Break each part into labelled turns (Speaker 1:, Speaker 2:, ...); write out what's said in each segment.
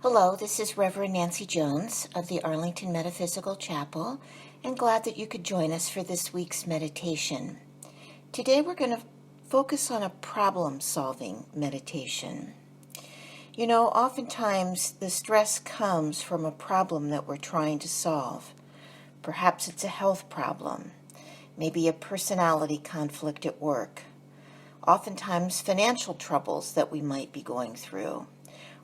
Speaker 1: Hello, this is Reverend Nancy Jones of the Arlington Metaphysical Chapel, and glad that you could join us for this week's meditation. Today we're going to focus on a problem-solving meditation. You know, oftentimes the stress comes from a problem that we're trying to solve. Perhaps it's a health problem, maybe a personality conflict at work, oftentimes financial troubles that we might be going through,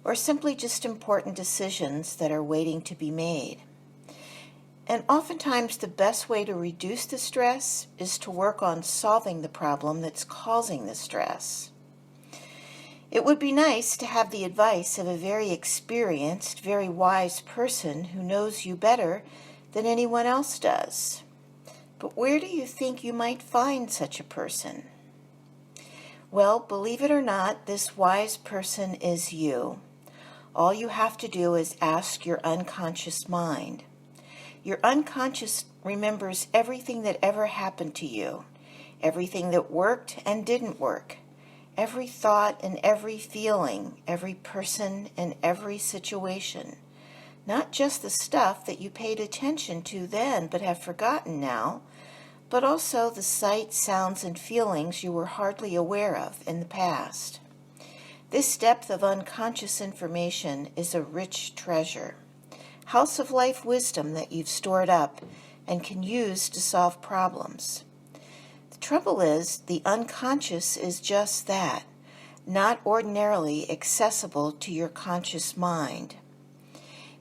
Speaker 1: or simply just important decisions that are waiting to be made. And oftentimes the best way to reduce the stress is to work on solving the problem that's causing the stress. It would be nice to have the advice of a very experienced, very wise person who knows you better than anyone else does. But where do you think you might find such a person? Well, believe it or not, this wise person is you. All you have to do is ask your unconscious mind. Your unconscious remembers everything that ever happened to you, everything that worked and didn't work, every thought and every feeling, every person and every situation. Not just the stuff that you paid attention to then but have forgotten now, but also the sights, sounds, and feelings you were hardly aware of in the past. This depth of unconscious information is a rich treasure, house of life wisdom that you've stored up and can use to solve problems. The trouble is, the unconscious is just that, not ordinarily accessible to your conscious mind.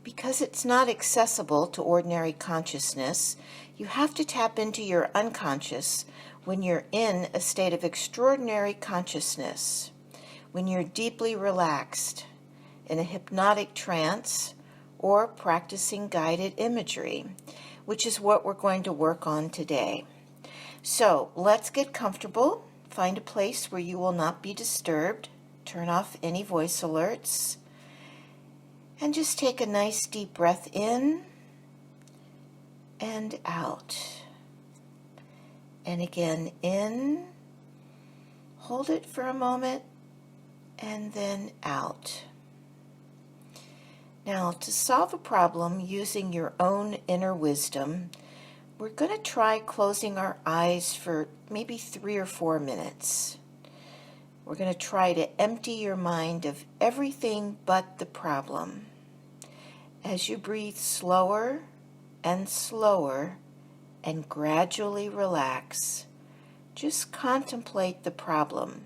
Speaker 1: Because it's not accessible to ordinary consciousness, you have to tap into your unconscious when you're in a state of extraordinary consciousness, when you're deeply relaxed, in a hypnotic trance, or practicing guided imagery, which is what we're going to work on today. So let's get comfortable, find a place where you will not be disturbed, turn off any voice alerts, and just take a nice deep breath in and out. And again, in, hold it for a moment, and then out. Now, to solve a problem using your own inner wisdom, we're going to try closing our eyes for maybe 3 or 4 minutes. We're going to try to empty your mind of everything but the problem. As you breathe slower and slower and gradually relax, just contemplate the problem.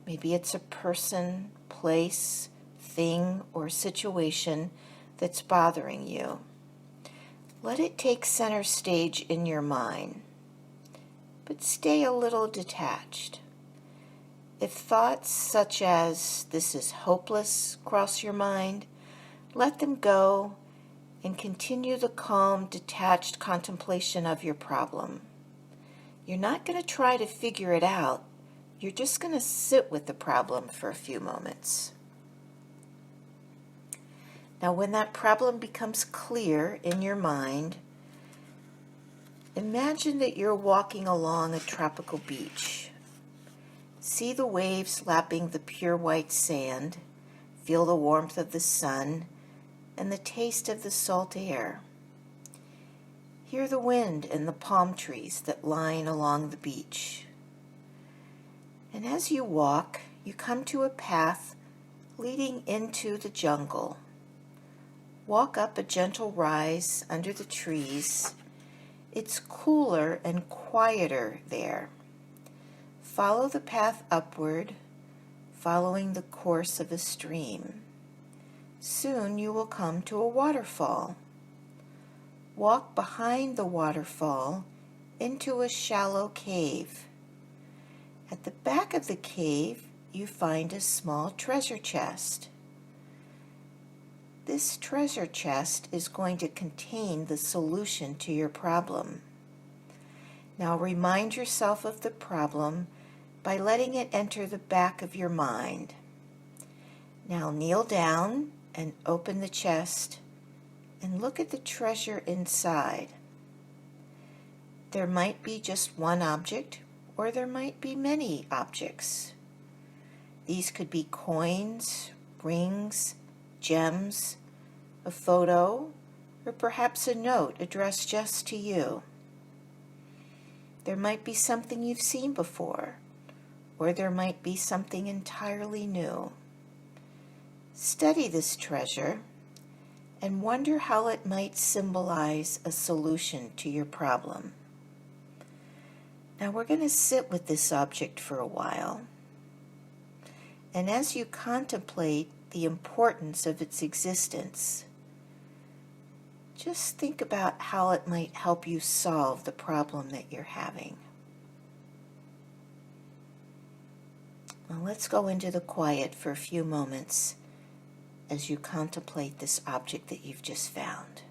Speaker 1: Maybe it's a person, place, thing, or situation that's bothering you. Let it take center stage in your mind, but stay a little detached. If thoughts such as "this is hopeless" cross your mind, let them go and continue the calm, detached contemplation of your problem. You're not going to try to figure it out. You're just going to sit with the problem for a few moments. Now, when that problem becomes clear in your mind, imagine that you're walking along a tropical beach. See the waves lapping the pure white sand, feel the warmth of the sun, and the taste of the salt air. Hear the wind and the palm trees that line along the beach. And as you walk, you come to a path leading into the jungle. Walk up a gentle rise under the trees. It's cooler and quieter there. Follow the path upward, following the course of a stream. Soon you will come to a waterfall. Walk behind the waterfall into a shallow cave. At the back of the cave, you find a small treasure chest. This treasure chest is going to contain the solution to your problem. Now remind yourself of the problem by letting it enter the back of your mind. Now kneel down and open the chest and look at the treasure inside. There might be just one object, or there might be many objects. These could be coins, rings, gems, a photo, or perhaps a note addressed just to you. There might be something you've seen before, or there might be something entirely new. Study this treasure and wonder how it might symbolize a solution to your problem. Now we're going to sit with this object for a while, and as you contemplate the importance of its existence, just think about how it might help you solve the problem that you're having. Now let's go into the quiet for a few moments as you contemplate this object that you've just found.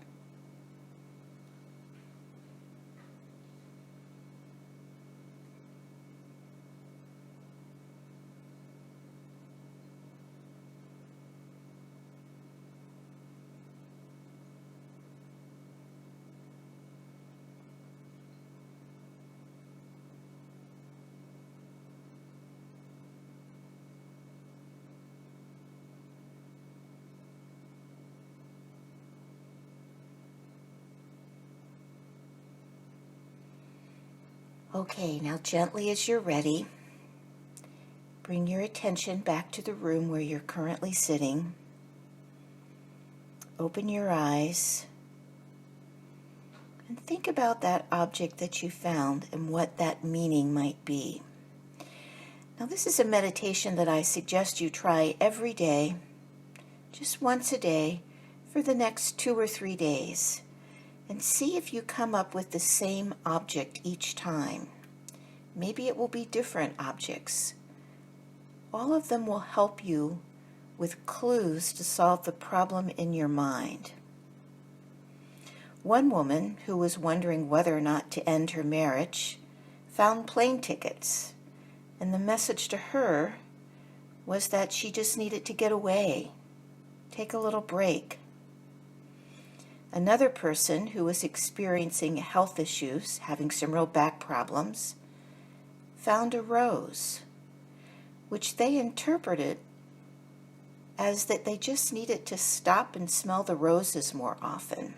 Speaker 1: Okay, now gently as you're ready, bring your attention back to the room where you're currently sitting. Open your eyes and think about that object that you found and what that meaning might be. Now this is a meditation that I suggest you try every day, just once a day, for the next 2 or 3 days. And see if you come up with the same object each time. Maybe it will be different objects. All of them will help you with clues to solve the problem in your mind. One woman who was wondering whether or not to end her marriage found plane tickets, and the message to her was that she just needed to get away, take a little break. Another person who was experiencing health issues, having some real back problems, found a rose, which they interpreted as that they just needed to stop and smell the roses more often.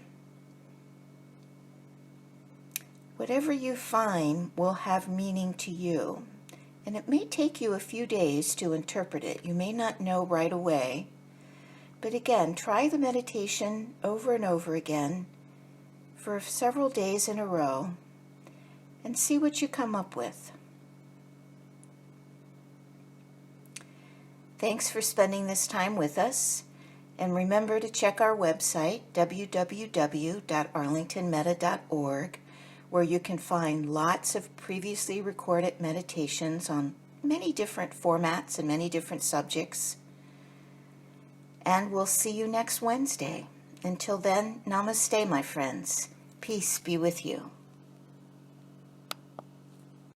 Speaker 1: Whatever you find will have meaning to you, and it may take you a few days to interpret it. You may not know right away. But again, try the meditation over and over again for several days in a row and see what you come up with. Thanks for spending this time with us, and remember to check our website, www.arlingtonmeta.org, where you can find lots of previously recorded meditations on many different formats and many different subjects. And we'll see you next Wednesday. Until then, namaste, my friends. Peace be with you.